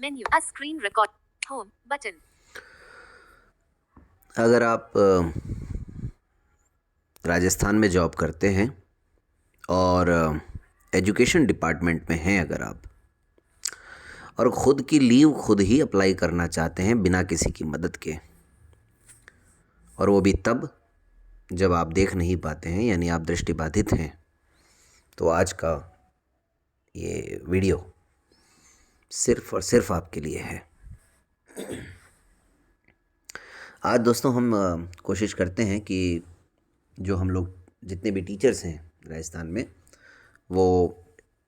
Menu. A screen record. Home button. अगर आप राजस्थान में जॉब करते हैं और एजुकेशन डिपार्टमेंट में हैं अगर आप, और ख़ुद की लीव खुद ही अप्लाई करना चाहते हैं बिना किसी की मदद के, और वो भी तब जब आप देख नहीं पाते हैं, यानी आप दृष्टिबाधित हैं, तो आज का ये वीडियो सिर्फ़ और सिर्फ आपके लिए है। आज दोस्तों हम कोशिश करते हैं कि जो हम लोग जितने भी टीचर्स हैं राजस्थान में, वो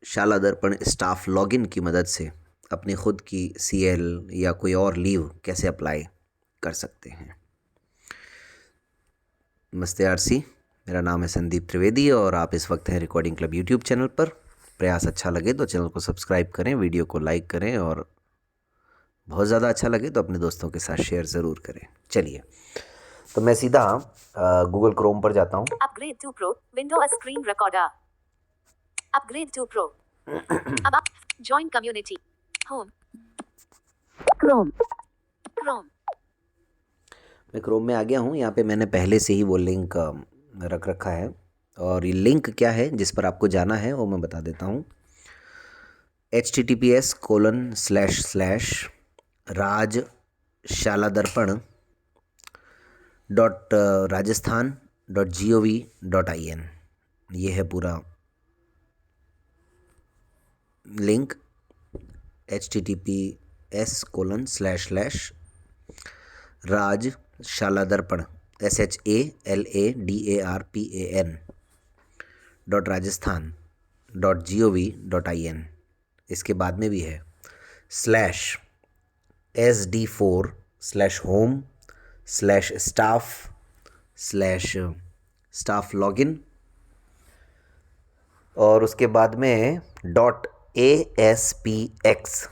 शाला दर्पण स्टाफ लॉगिन की मदद से अपनी ख़ुद की सीएल या कोई और लीव कैसे अप्लाई कर सकते हैं। नमस्ते आरसी, मेरा नाम है संदीप त्रिवेदी और आप इस वक्त हैं रिकॉर्डिंग क्लब यूट्यूब चैनल पर। प्रयास अच्छा लगे तो चैनल को सब्सक्राइब करें, वीडियो को लाइक करें और बहुत ज़्यादा अच्छा लगे तो अपने दोस्तों के साथ शेयर ज़रूर करें। चलिए, तो मैं सीधा गूगल क्रोम पर जाता हूँ। Upgrade to Pro. Window a screen recorder. Upgrade to Pro. About. Join community. Home. Chrome. Chrome. मैं क्रोम में आ गया हूँ। यहाँ पे मैंने पहले से ही वो लिंक रख रखा है, और ये लिंक क्या है जिस पर आपको जाना है वो मैं बता देता हूँ। https://rajshaladarpan.rajasthan.gov.in ये है पूरा लिंक। https://rajshaladarpan SHALADARPAN.rajasthan.gov.in। इसके बाद में भी है /SD4/home/staff/staff login, और उसके बाद में .aspx।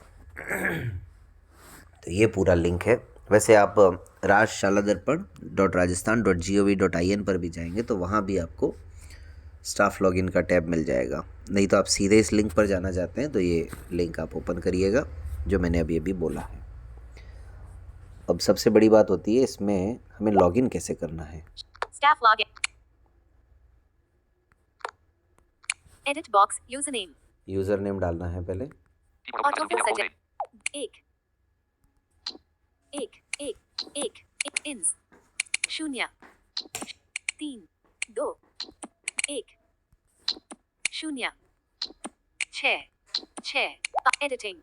तो ये पूरा लिंक है। वैसे आप rajshaladarpan.rajasthan.gov.in पर भी जाएंगे तो वहाँ भी आपको स्टाफ लॉगिन का टैब मिल जाएगा। नहीं तो आप सीधे इस लिंक पर जाना चाहते हैं तो ये लिंक आप ओपन करिएगा जो मैंने अभी अभी बोला है। अब सबसे बड़ी बात होती है इसमें हमें लॉगिन कैसे करना है। Staff login. Edit box. Username. User name डालना है पहले। Autofill suggest. एक ins 0 3 2 1 0 6 editing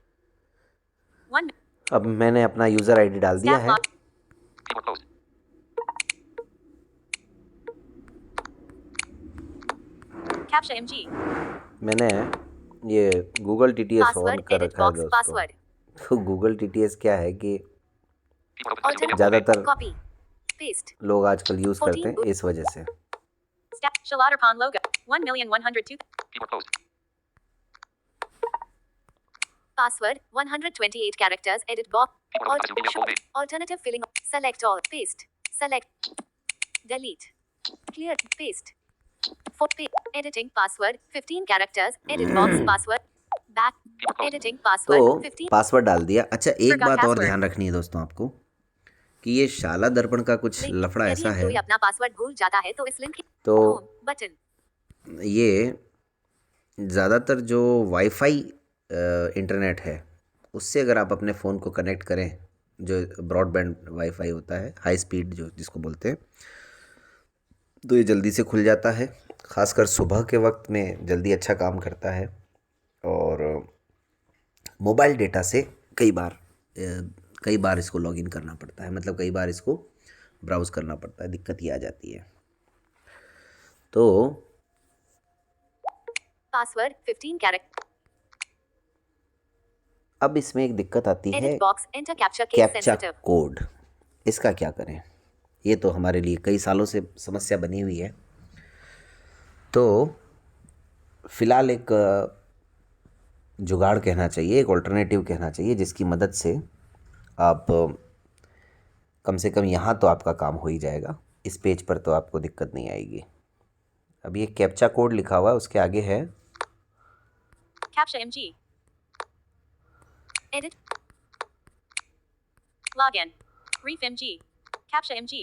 1। अब मैंने अपना यूज़र आईडी डाल दिया है। Captcha MG। मैंने ये गूगल TTS ऑन कर रखा है दोस्तों। तो गूगल TTS क्या है कि ज़्यादातर लोग आजकल यूज़ करते हैं, इस वजह से। Shaladarpan logo 1,102,000 password 128 characters edit box alternative filling select all paste select delete clear paste editing password 15 characters edit box password back editing password तो 15 पासवर्ड डाल दिया। अच्छा, एक Forgot बात और password. ध्यान रखनी है दोस्तों आपको कि ये शाला दर्पण का कुछ Link. लफड़ा यदि ऐसा है, कोई अपना पासवर्ड भूल जाता है तो इस लिंक तो बटन ये ज़्यादातर जो वाईफाई इंटरनेट है उससे अगर आप अपने फ़ोन को कनेक्ट करें, जो ब्रॉडबैंड वाईफाई होता है, हाई स्पीड जो जिसको बोलते हैं, तो ये जल्दी से खुल जाता है। ख़ासकर सुबह के वक्त में जल्दी अच्छा काम करता है, और मोबाइल डेटा से कई बार इसको लॉगिन करना पड़ता है, मतलब कई बार इसको ब्राउज़ करना पड़ता है, दिक्कत ये आ जाती है। तो पासवर्ड 15 कैरेक्टर अब इसमें एक दिक्कत आती है, edit box enter captcha case captcha sensitive code. इसका क्या करें? ये तो हमारे लिए कई सालों से समस्या बनी हुई है। तो फ़िलहाल एक जुगाड़ कहना चाहिए, एक ऑल्टरनेटिव कहना चाहिए, जिसकी मदद से आप कम से कम यहाँ तो आपका काम हो ही जाएगा, इस पेज पर तो आपको दिक्कत नहीं आएगी। अब ये कैप्चा कोड लिखा हुआ है, उसके आगे है captcha MG edit Login. Brief MG. Captcha MG.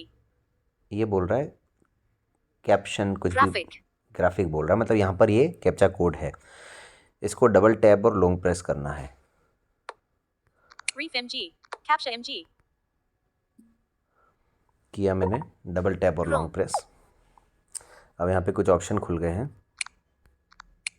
ये बोल रहा है कैप्शन कुछ भी Graphic. ग्राफिक बोल रहा है, मतलब यहाँ पर ये कैप्चा कोड है। इसको डबल टैप और लॉन्ग प्रेस करना है। Brief MG. Captcha MG. किया मैंने, डबल टैप और लॉन्ग प्रेस। अब यहाँ पे कुछ ऑप्शन खुल गए हैं।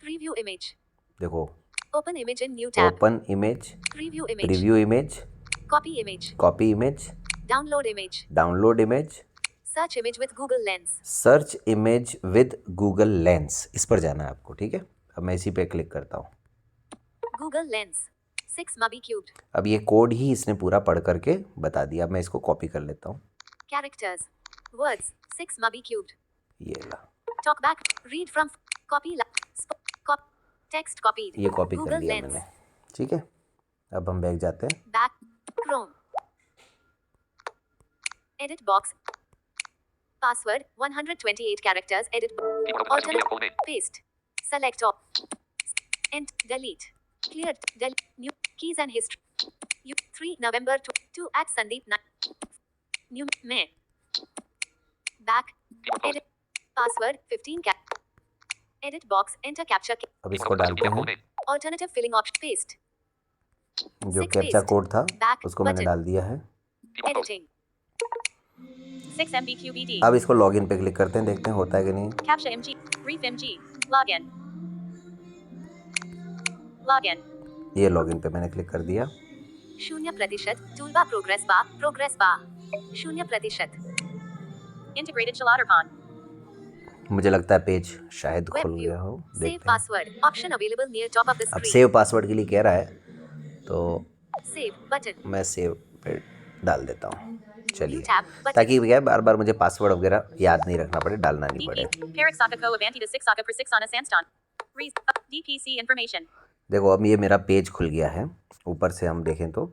Preview image. देखो, Open image in new tab. Open image, Preview image. Preview image, Copy image. Copy image, Download image. Download image, Search image with Google Lens. Search image with Google lens, इस पर जाना है आपको, ठीक है। अब मैं इसी पे क्लिक करता हूँ। Google Lens. 6 Mubi cubed. अब ये कोड ही इसने पूरा पढ़ करके बता दिया। अब मैं इसको कॉपी कर लेता हूँ। Characters. Words. 6 Mubi cubed. ये ला, Talk back. Read from. Copy. Text copied. ये कॉपी कर Google लिया Lens. मैंने, ठीक है। अब हम बैक जाते हैं। Back. Chrome. Edit box. Password 128 characters. Edit. Alternate. Paste. Select all. End. Delete. Clear. New keys and history. 3 November 2 at Sandeep. New May. Back. Edit. Password 15 Edit box. Enter captcha. अब इसको डालते हैं। Alternative filling option. Paste. जो Six captcha paste. Code था Back उसको मैंने button. डाल दिया है। Editing. 6 MB QBD. अब इसको लॉगिन पे क्लिक करते हैं, देखते हैं होता है कि नहीं। Captcha MG. Brief MG. Login. Login. ये लॉगिन पे मैंने क्लिक कर दिया। 0% toolbar progress bar 0% integrated Chalaterpon. मुझे लगता है पेज शायद Web खुल view. गया हो, Save देखते हैं। password option available near top of the अब screen. सेव पासवर्ड के लिए कह रहा है, तो Save button. मैं सेव पे डाल देता हूँ। New चलिए, tab button. ताकि क्या बार बार मुझे पासवर्ड वगैरह याद नहीं रखना पड़े, डालना नहीं पड़े। DP Parixaka Avantida 6 Saka per 6 on a sandstone. DPC information. देखो, अब ये मेरा पेज खुल गया है। ऊपर से हम देखें तो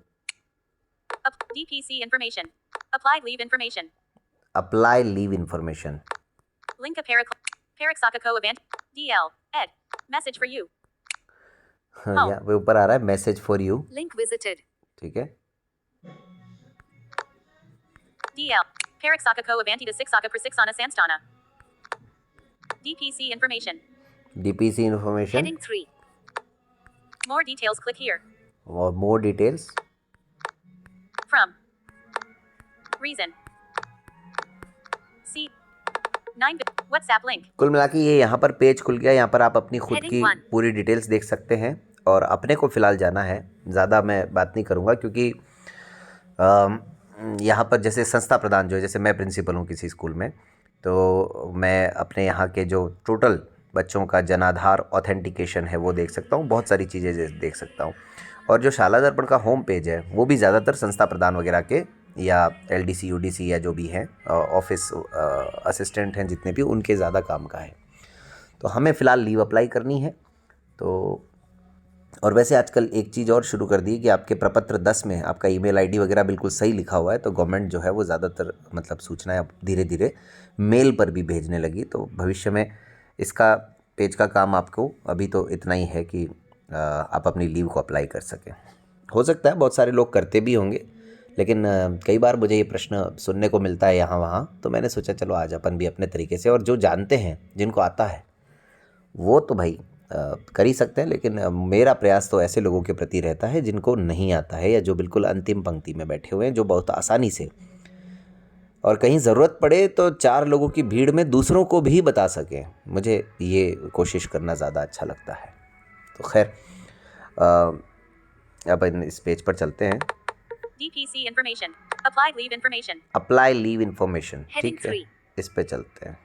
DPC information. Apply leave information. Apply leave information. Link a Parixaka Avant DL Ed message for you. हाँ, यहाँ पे ऊपर आ रहा है message for you, Link visited. ठीक है। DL Parixaka Avantida 6 Saka per 6 on a sandstone. DPC information. DPC information Heading 3. More details click here. और more details. From. Reason. C. 9 WhatsApp link. कुल मिला के ये यहाँ पर पेज खुल गया। यहाँ पर आप अपनी खुद Heading की 1. पूरी डिटेल्स देख सकते हैं। और अपने को फ़िलहाल जाना है, ज़्यादा मैं बात नहीं करूँगा, क्योंकि यहाँ पर जैसे संस्था प्रधान जो है, जैसे मैं प्रिंसिपल हूँ किसी स्कूल में, तो मैं अपने यहाँ के जो टोटल बच्चों का जनाधार ऑथेंटिकेशन है वो देख सकता हूँ, बहुत सारी चीज़ें देख सकता हूँ। और जो शाला दर्पण का होम पेज है वो भी ज़्यादातर संस्था प्रधान वगैरह के या एलडीसी यूडीसी या जो भी हैं ऑफिस असिस्टेंट हैं जितने भी, उनके ज़्यादा काम का है। तो हमें फ़िलहाल लीव अप्लाई करनी है। तो और वैसे आजकल एक चीज़ और शुरू कर दी कि आपके प्रपत्र 10 में आपका ईमेल आईडी वगैरह बिल्कुल सही लिखा हुआ है, तो गवर्नमेंट जो है वो ज़्यादातर मतलब सूचनाएं अब धीरे धीरे मेल पर भी भेजने लगी। तो भविष्य में इसका पेज का काम आपको अभी तो इतना ही है कि आप अपनी लीव को अप्लाई कर सकें। हो सकता है बहुत सारे लोग करते भी होंगे, लेकिन कई बार मुझे ये प्रश्न सुनने को मिलता है यहाँ वहाँ, तो मैंने सोचा चलो आज अपन भी अपने तरीके से, और जो जानते हैं जिनको आता है वो तो भाई कर ही सकते हैं, लेकिन मेरा प्रयास तो ऐसे लोगों के प्रति रहता है जिनको नहीं आता है या जो बिल्कुल अंतिम पंक्ति में बैठे हुए हैं, जो बहुत आसानी से और कहीं ज़रूरत पड़े तो 4 लोगों की भीड़ में दूसरों को भी बता सकें। मुझे ये कोशिश करना ज़्यादा अच्छा लगता है। तो खैर अब इस पेज पर चलते हैं। DPC information. Apply leave information. Apply leave information, Heading ठीक है, 3. इस पे चलते हैं।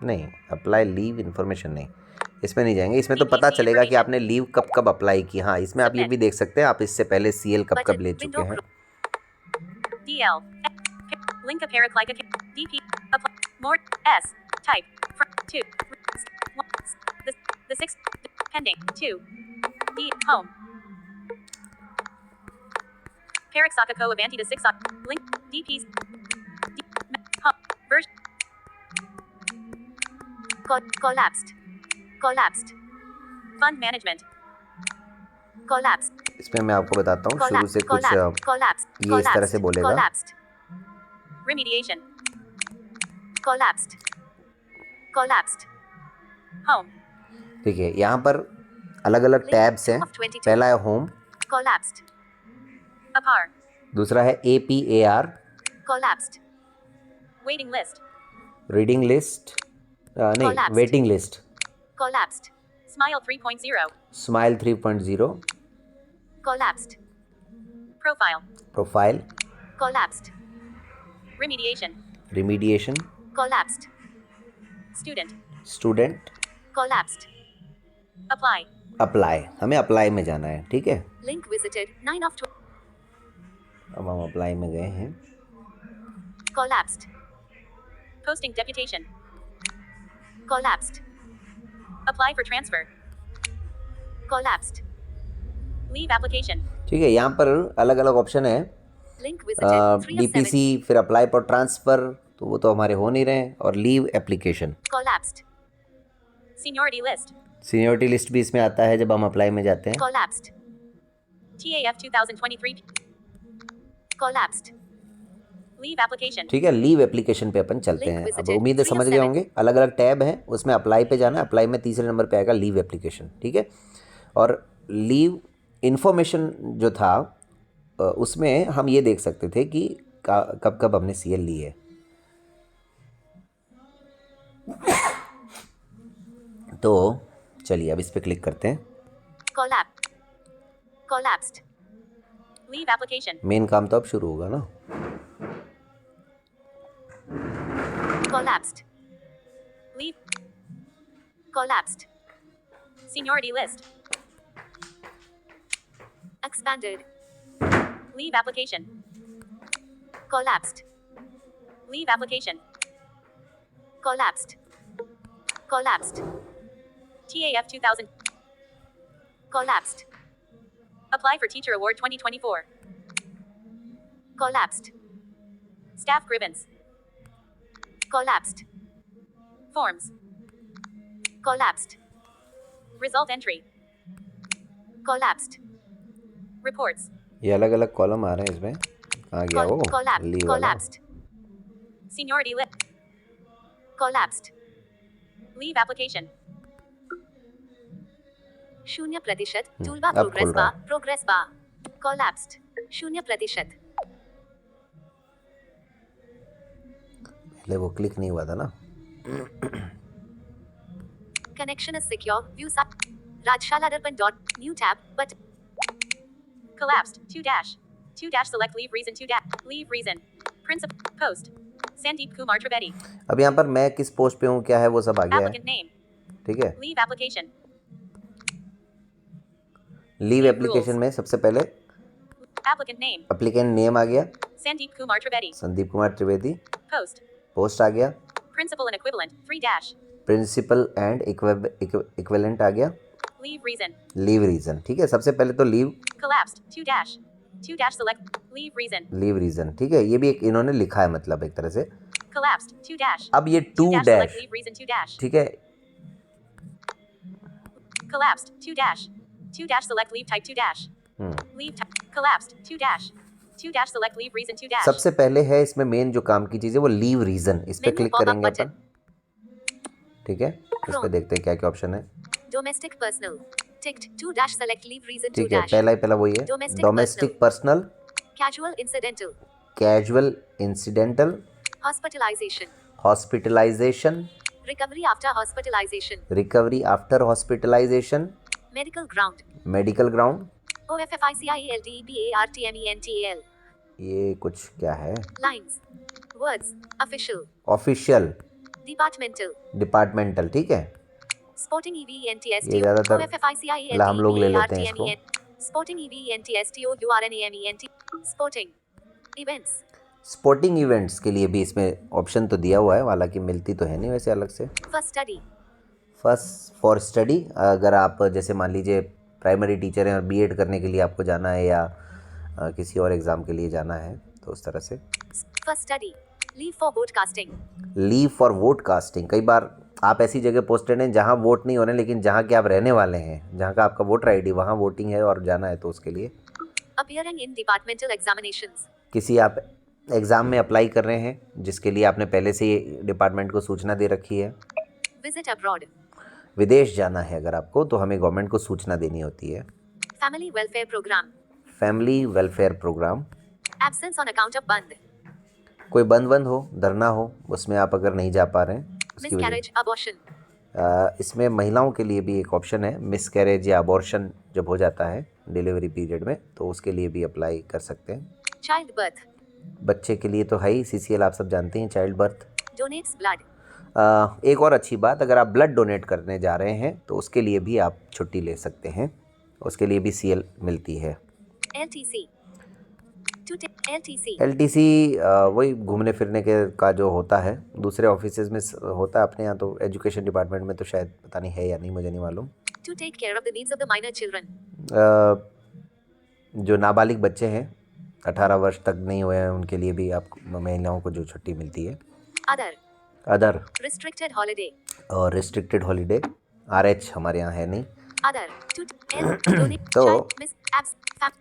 नहीं, अप्लाई लीव इंफॉर्मेशन नहीं, इसमें नहीं जाएंगे। इसमें तो पता चलेगा कि आपने लीव कब कब अप्लाई की। हाँ, इसमें आप ये भी देख सकते हैं आप इससे पहले CL कब कब ले चुके हैं। DL. Link a Paraclica. DP. Apply. More. S. Type. From 2. The 6. Pending. 2. D. Home. Parixaka Avantida 6. Link. DP. Home. Version. Collapsed. Collapsed. Fund management. collapsed, इसमें मैं आपको बताता हूँ शुरू से कुछ collapsed, ये इस तरह से बोलेगा। collapsed, remediation, collapsed, collapsed, home, देखिए यहाँ पर अलग अलग Link टैब्स 2 हैं। of 22, पहला है होम, collapsed, apar, दूसरा है APAR, collapsed, waiting list, reading list, नहीं Collapsed. Waiting list, collapsed, smile 3.0, smile 3.0, collapsed, profile, profile, collapsed, remediation, रिमीडिएशन, collapsed, student, student, collapsed, apply, apply. हमें अप्लाई में जाना है, ठीक है। link visited 9 of 12, अब हम अप्लाई में गए हैं। collapsed, posting deputation, collapsed, apply for transfer, collapsed, leave application, ठीक है, यहाँ पर अलग अलग ऑप्शन है। link visited 3 of 7, DPC, फिर अप्लाई फॉर ट्रांसफ़र, तो वो तो हमारे हो नहीं रहे हैं, और leave application. collapsed, seniority list, seniority list भी इसमें आता है जब हम अप्लाई में जाते हैं। collapsed, TAF 2023, collapsed, leave application, ठीक है, लीव एप्लीकेशन पे अपन चलते Link हैं। अब visited, उम्मीद है 3 of समझ गए 7, होंगे। अलग अलग टैब हैं, उसमें अप्लाई पे जाना है। अप्लाई में तीसरे नंबर पे आएगा लीव एप्लीकेशन, ठीक है। और लीव इन्फॉर्मेशन जो था उसमें हम ये देख सकते थे कि कब कब हमने CL ली है। तो चलिए अब इस पे क्लिक करते हैं। collapsed, leave application, मेन काम तो अब शुरू होगा ना। collapsed, leave, collapsed, seniority list, expanded, leave application, collapsed, leave application, collapsed, collapsed, TAF 2000, collapsed, apply for teacher award 2024, collapsed, staff grievance, collapsed, forms, collapsed, result entry, collapsed, reports, ये अलग अलग column आ रहे हैं इसमें। आ गया वो लीव वाला। collapsed, seniority list, collapsed, leave application, 0% toolbar अब खुल रहा है। प्रोग्रेस बार, collapsed, 0%, पहले वो क्लिक नहीं हुआ था ना। connection is secure, view site, Rajshala Darpan dot, new tab, but collapsed, 2 dash select leave reason 2 dash, leave reason, principal, post, Sandeep Kumar Trivedi, अब यहाँ पर मैं किस पोस्ट पे हूँ, क्या है, वो सब आ गया है, applicant name, ठीक है। leave application, लीव एप्लीकेशन में सबसे पहले applicant name, एप्लीकेंट नेम आ गया, Sandeep Kumar Trivedi, Sandeep Kumar Trivedi. post, post आ गया, principal and equivalent, 3 dash, principal and equivalent आ गया, leave reason, लीव रीज़न, ठीक है। सबसे पहले तो leave collapsed, 2 dash select, leave reason, leave reason, ठीक है। ये भी एक इन्होंने लिखा है, मतलब एक तरह से। collapsed, 2 dash, अब ये 2 select dash, leave reason 2 dash, ठीक है। collapsed, 2 dash select leave type 2 dash, leave type, collapsed, 2 dash select leave reason 2 dash, सबसे पहले है इसमें मेन जो काम की चीज़ है वो लीव रीज़न। इस पे Menu क्लिक pop-up करेंगे button. अपन, ठीक है। इस पे देखते हैं क्या क्या ऑप्शन है, domestic personal, ticked, 2 dash select leave reason 2 ठीक है। dash, पहला ही पहला वही है, Domestic domestic personal, casual incidental, casual incidental, hospitalization, hospitalisation, recovery after hospitalization, recovery after hospitalisation, medical ground, medical ground. OFFICIELDEBARTMENTAL, ये कुछ क्या है, lines, words, official, official, departmental, departmental, ठीक है। sporting EVENTSTO, ये ज़्यादातर हम लोग ले लेते हैं इसको। OFFICIELDEBARTMENT, sporting EVENTSTO URNAMENT, sporting, events, sporting events के लिए भी इसमें ऑप्शन तो दिया हुआ है, हालांकि मिलती तो है नहीं वैसे अलग से। for study, first for study, अगर आप जैसे मान लीजिए प्राइमरी टीचर हैं और बीएड करने के लिए आपको जाना है, या किसी और एग्ज़ाम के लिए जाना है, तो उस तरह से। for study, leave for broadcasting, leave for vote casting, कई बार आप ऐसी जगह पोस्टेड हैं जहाँ वोट नहीं हो रहे, लेकिन जहाँ के आप रहने वाले हैं, जहाँ का आपका वोटर आईडी, वहाँ वोटिंग है और जाना है, तो उसके लिए Appearing in departmental examinations. किसी आप एग्ज़ाम में अप्लाई कर रहे हैं जिसके लिए आपने पहले से ही डिपार्टमेंट को सूचना दे रखी है। Visit abroad. विदेश जाना है अगर आपको, तो हमें गवर्नमेंट को सूचना देनी होती है। Family welfare program. Family welfare programme. Absence on account of बंद. कोई बंद हो, धरना हो, उसमें आप अगर नहीं जा पा रहे हैं उसकी वजह Miscarriage, abortion. इसमें महिलाओं के लिए भी एक ऑप्शन है, मिसकैरेज या अबॉर्शन जब हो जाता है डिलीवरी पीरियड में, तो उसके लिए भी अप्लाई कर सकते हैं। Child birth. बच्चे के लिए तो है ही, CCL आप सब जानते हैं, चाइल्ड बर्थ। Donates blood. एक और अच्छी बात, अगर आप ब्लड डोनेट करने जा रहे हैं तो उसके लिए भी आप छुट्टी ले सकते हैं, उसके लिए भी CL मिलती है। LTC. LTC. LTC वही घूमने फिरने के का जो होता है, दूसरे ऑफिसेज में होता है, अपने यहाँ तो एजुकेशन डिपार्टमेंट में तो शायद पता नहीं है या नहीं, मुझे नहीं मालूम। To take care of the needs of the minor children. जो नाबालिग बच्चे हैं, 18 वर्ष तक नहीं हुए हैं, उनके लिए भी आप महिलाओं को जो छुट्टी मिलती है। Other Restricted holiday. और रिस्ट्रिक्टेड हॉलीडे, RH हमारे यहाँ है नहीं। Other. Donate. तो Child. Miss.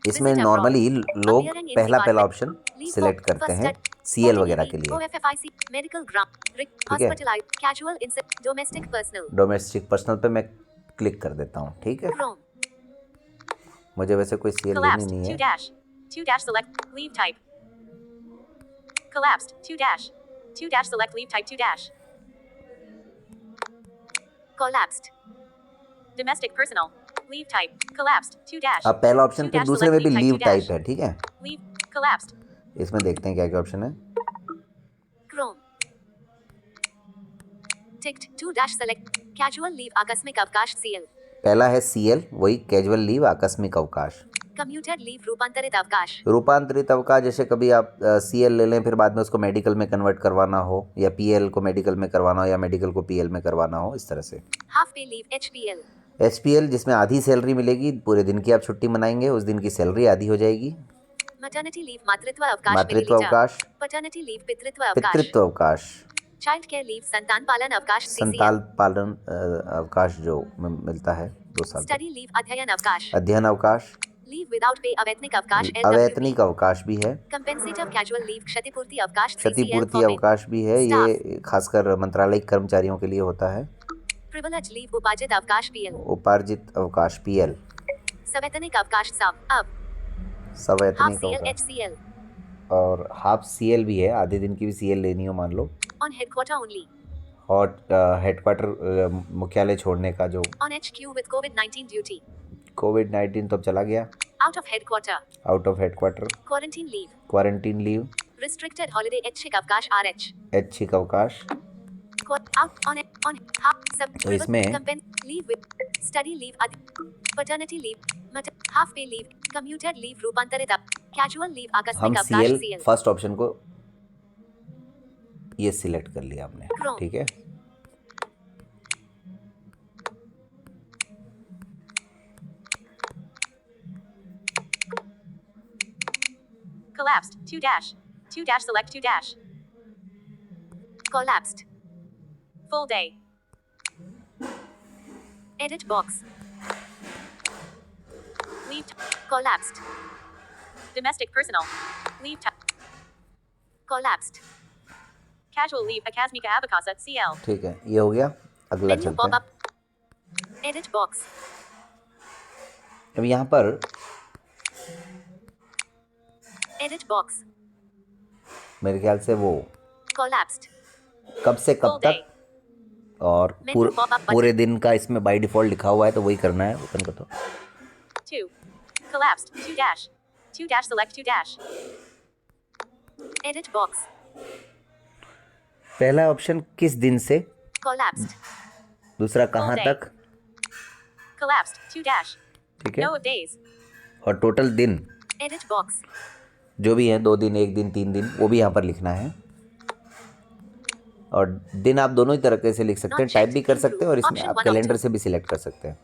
इसमें नॉर्मली लोग पहला ऑप्शन सिलेक्ट करते हैं CL वगैरह के लिए। OFFIC. Medical grant. है। Hospitalized. Casual incident. Domestic personal. Domestic personal पे मैं क्लिक कर देता हूँ, ठीक है। Chrome. मुझे वैसे कोई CL लेनी Collapsed. नहीं 2 है। dash. 2 dash select. Leave type. Collapsed. 2 dash. 2 dash select leave type 2 dash. Collapsed. Domestic personal. Leave type. Collapsed. 2 dash. अब पहला ऑप्शन 2 फिर dash दूसरे में select भी leave leave type 2 dash. Type है, ठीक है। Leave. Collapsed. इसमें देखते हैं क्या क्या ऑप्शन है। Chrome. Ticked. 2 dash select. Casual leave आकस्मिक अवकाश CL. पहला है CL, वही कैजुअल लीव, आकस्मिक अवकाश। Commuted leave रूपांतरित अवकाश. रूपांतरित अवकाश, जैसे कभी आप CL ले लें, फिर बाद में उसको मेडिकल में कन्वर्ट करवाना हो, या PL को मेडिकल में करवाना हो, या मेडिकल को PL में करवाना हो, इस तरह से। Half pay leave HPL. HPL जिसमें आधी सैलरी मिलेगी, पूरे दिन की आप छुट्टी मनाएंगे, उस दिन की सैलरी आधी हो जाएगी। Maternity leave मातृत्व अवकाश. मातृत्व मिलीलीटर. अवकाश, Paternity leave पितृत्व अवकाश. पितृत्व अवकाश, Child care leave संतान पालन अवकाश संतान CCL. पालन अवकाश जो मिलता है 2 साल तक। Study leave अध्ययन अवकाश. अध्ययन अवकाश, Leave without pay अवैतनिक अवकाश LWP. अवैतनिक अवकाश भी है, Compensative casual leave क्षतिपूर्ति अवकाश CCL क्षतिपूर्ति format. अवकाश भी है। ये खासकर मंत्रालयिक कर्मचारियों के लिए होता है। Privilege leave उपार्जित अवकाश PL. उपार्जित अवकाश PL, सवैतनिक अवकाश अब half सवैतनिक CL अवकाश, HCL. और हाफ CL भी है, आधे दिन की भी CL लेनी हो मान लो। On headquarter only. और हेडक्वार्टर मुख्यालय छोड़ने का जो On HQ with COVID-19 duty. COVID-19 तो अब चला गया। Out of headquarter. Out of headquarter, Quarantine leave. Quarantine leave, Restricted holiday ऐच्छिक अवकाश RH. ऐच्छिक अवकाश। Out on half sub. तो इसमें leave with study leave paternity leave half pay leave commuted leave रूपांतरित casual leave हम आकस्मिक अवकाश CL CL. फर्स्ट ऑप्शन को ये सिलेक्ट कर लिया हमने, Chrome. ठीक है। Collapsed. 2 dash. 2 dash select 2 dash. Collapsed. Full day. Edit box. Leave. Collapsed. Domestic personal. Leave. Collapsed. Casual leave Akasmika Abakasa CL. ठीक है, ये हो गया। अगला Menu चलते pop हैं। up. Edit box. अब यहाँ पर Edit box. मेरे ख्याल से वो Collapsed. कब से कब Full day. तक और Menu pop-up पूरे दिन का इसमें बाय डिफॉल्ट लिखा हुआ है, तो वही करना है, ओपन कर दो। 2. Collapsed. 2 dash. 2 dash select 2 dash. Edit box. पहला ऑप्शन किस दिन से, Collapsed. दूसरा कहाँ Full day. तक, Collapsed. 2 dash. ठीक है, No of days. और टोटल दिन Edit box. जो भी है, 2 दिन, 1 दिन, 3 दिन, वो भी यहाँ पर लिखना है। और दिन आप दोनों ही तरीके से लिख सकते हैं, टाइप भी कर सकते हैं, और इसमें आप कैलेंडर से भी सिलेक्ट कर सकते हैं।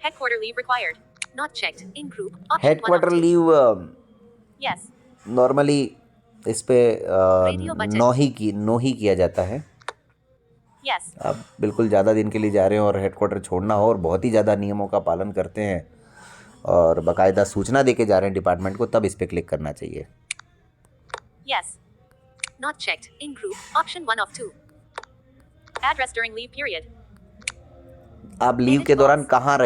Headquarter leave required. Not checked. In group. Option headquarter 1 of 2. Leave Yes. Normally इस पे Radio budget. नो ही किया जाता है। Yes. आप बिल्कुल ज़्यादा दिन के लिए जा रहे हो और हेडक्वार्टर छोड़ना हो और बहुत ही ज़्यादा नियमों का पालन करते हैं और बाकायदा सूचना देके जा रहे हैं डिपार्टमेंट को, तब इस पर क्लिक करना चाहिए। Yes. Not checked. In group. Option 1 of 2. Address during leave period. आप लीव के दौरान कहाँ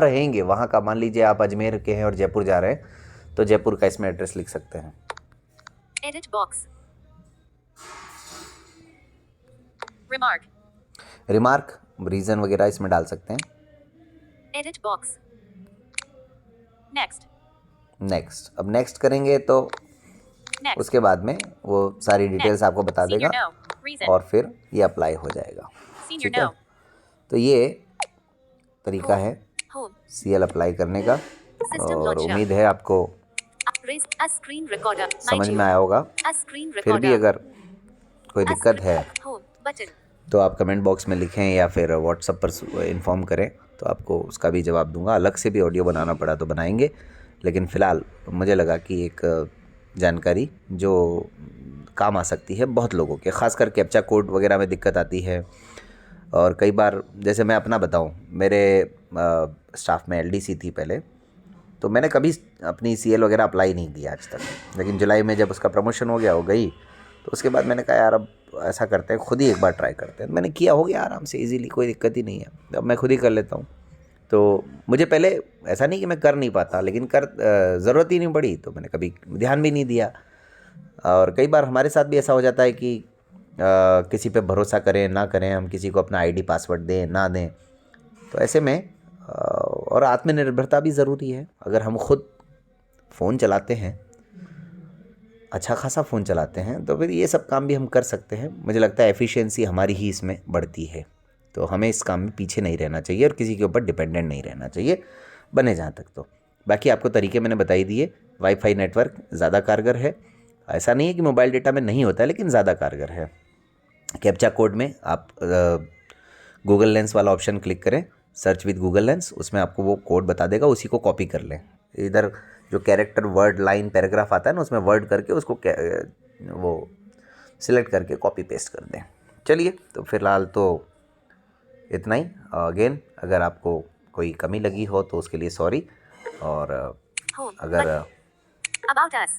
रहेंगे वहाँ का, मान लीजिए आप अजमेर के हैं और जयपुर जा रहे हैं तो जयपुर का इसमें एड्रेस लिख सकते हैं। Edit box. Remark. Remark, reason वगैरह इसमें डाल सकते हैं। Edit box. Next. नेक्स्ट, अब नेक्स्ट करेंगे तो Next. उसके बाद में वो सारी डिटेल्स आपको बता Senior देगा no. Reason. और फिर ये अप्लाई हो जाएगा। Senior ठीक है, no. तो ये तरीका है Home. CL अप्लाई करने का System और launcher. उम्मीद है आपको Raise a screen recorder. समझ में आया होगा। A screen फिर भी recorder. अगर कोई दिक्कत है Home button. तो आप कमेंट बॉक्स में लिखें या फिर व्हाट्सएप पर इन्फॉर्म करें तो आपको उसका भी जवाब दूंगा। अलग से भी ऑडियो बनाना पड़ा तो बनाएंगे, लेकिन फ़िलहाल मुझे लगा कि एक जानकारी जो काम आ सकती है बहुत लोगों के, ख़ासकर कैप्चा कोड वगैरह में दिक्कत आती है। और कई बार जैसे मैं अपना बताऊं, मेरे स्टाफ में LDC थी पहले, तो मैंने कभी अपनी CL वगैरह अप्लाई नहीं किया आज तक, लेकिन जुलाई में जब उसका प्रमोशन हो गया, हो गई, तो उसके बाद मैंने कहा यार अब ऐसा करते हैं, खुद ही एक बार ट्राई करते हैं। मैंने किया, हो गया आराम से, इजीली, कोई दिक्कत ही नहीं है। अब मैं खुद ही कर लेता हूँ। तो मुझे पहले ऐसा नहीं कि मैं कर नहीं पाता, लेकिन ज़रूरत ही नहीं पड़ी तो मैंने कभी ध्यान भी नहीं दिया। और कई बार हमारे साथ भी ऐसा हो जाता है कि किसी पे भरोसा करें ना करें, हम किसी को अपना ID पासवर्ड दें ना दें, तो ऐसे में और आत्मनिर्भरता भी ज़रूरी है। अगर हम खुद फ़ोन चलाते हैं, अच्छा खासा फ़ोन चलाते हैं, तो फिर ये सब काम भी हम कर सकते हैं। मुझे लगता है एफिशिएंसी हमारी ही इसमें बढ़ती है, तो हमें इस काम में पीछे नहीं रहना चाहिए और किसी के ऊपर डिपेंडेंट नहीं रहना चाहिए, बने जहाँ तक। तो बाकी आपको तरीके मैंने बताई दिए। वाईफाई नेटवर्क ज़्यादा कारगर है, ऐसा नहीं है कि मोबाइल डेटा में नहीं होता है, लेकिन ज़्यादा कारगर है। कैप्चा कोड में आप गूगल लेंस वाला ऑप्शन क्लिक करें, सर्च विद गूगल लेंस, उसमें आपको वो कोड बता देगा, उसी को कॉपी कर लें। इधर जो कैरेक्टर, वर्ड, लाइन, पैराग्राफ आता है ना, उसमें वर्ड करके उसको वो सिलेक्ट करके कॉपी पेस्ट कर दें। चलिए, तो फिलहाल तो इतना ही। अगेन अगर आपको कोई कमी लगी हो तो उसके लिए सॉरी, और अगर About us.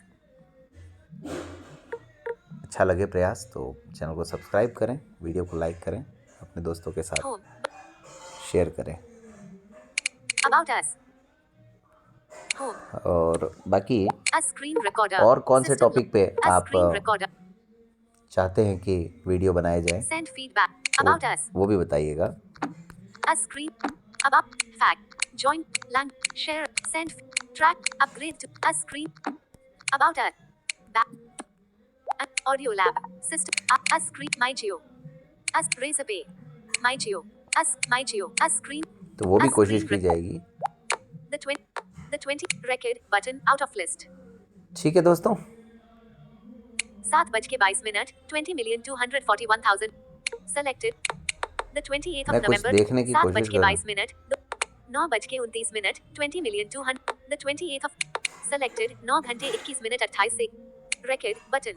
अच्छा लगे प्रयास तो चैनल को सब्सक्राइब करें, वीडियो को लाइक करें, अपने दोस्तों के साथ Home. शेयर करें। About us. Home. और बाकी A screen recorder. और कौन से System टॉपिक पे A आप screen recorder. चाहते हैं कि वीडियो बनाए जाए, Send feedback. About us. वो भी बताइएगा। A screen. About. Fact. Join. Lang. Share. Send. Track. Upgrade to. A screen. About us. Back. Audio lab. System. A screen. My Geo. As Razorpay. My Geo. As My Geo. A screen. तो वो भी A कोशिश screen की जाएगी। The 20 record button out of list. ठीक है दोस्तों, 7:22 20,241,000 selected. The 28th मैं of कुछ November. देखने की कोशिश 7:22 9:29 20,200 The 28th of selected 9 घंटे 21 मिनट 28 से record button.